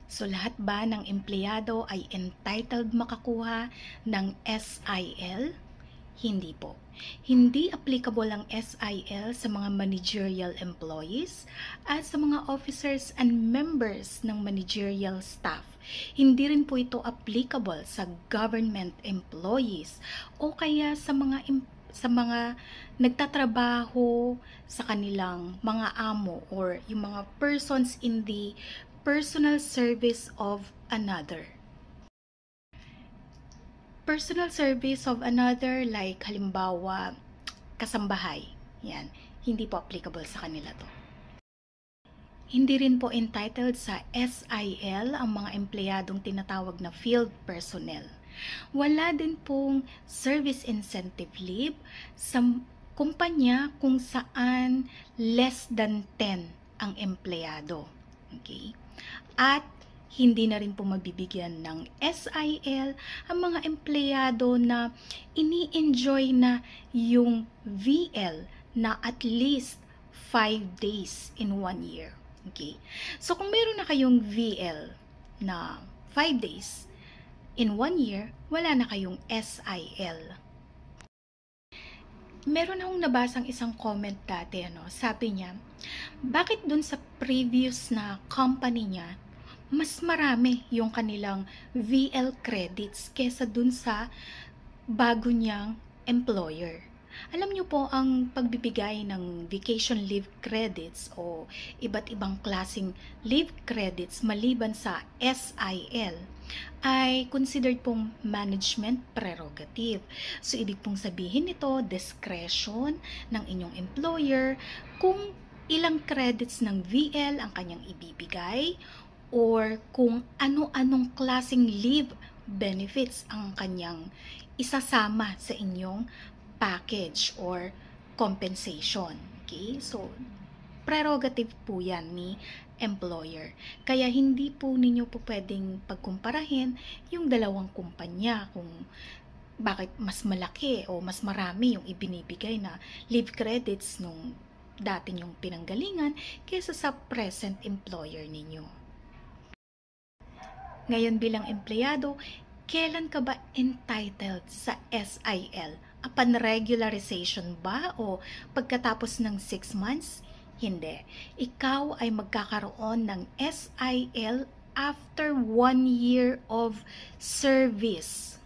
So lahat ba ng empleyado ay entitled makakuha ng SIL? Hindi po. Hindi applicable ang SIL sa mga managerial employees at sa mga officers and members ng managerial staff. Hindi rin po ito applicable sa government employees o kaya sa mga nagtatrabaho sa kanilang mga amo or yung mga persons in the personal service of another. Personal service of another, like halimbawa, kasambahay. Yan, hindi po applicable sa kanila to. Hindi rin po entitled sa SIL ang mga empleyadong tinatawag na field personnel. Wala din pong service incentive leave sa kumpanya kung saan less than 10 ang empleyado. Okay? At hindi na rin po mabibigyan ng SIL ang mga empleyado na ini-enjoy na yung VL na at least 5 days in 1 year. Okay? So kung meron na kayong VL na 5 days in 1 year, wala na kayong SIL. Meron akong nabasang isang comment dati, sabi niya, bakit dun sa previous na company niya, mas marami yung kanilang VL credits kesa dun sa bago niyang employer. Alam niyo po, ang pagbibigay ng vacation leave credits o iba't ibang klaseng leave credits maliban sa SIL ay considered pong management prerogative. So, ibig pong sabihin nito, discretion ng inyong employer kung ilang credits ng VL ang kanyang ibibigay or kung ano-anong klaseng leave benefits ang kanyang isasama sa inyong package or compensation. Okay? So, prerogative po yan ni employer. Kaya hindi po ninyo po pwedeng pagkumparahin yung dalawang kumpanya kung bakit mas malaki o mas marami yung ibinibigay na leave credits nung dati nyong pinanggalingan kaysa sa present employer ninyo. Ngayon bilang empleyado, kailan ka ba entitled sa SIL? Upon regularization ba o pagkatapos ng 6 months? Hindi. Ikaw ay magkakaroon ng SIL after 1 year of service.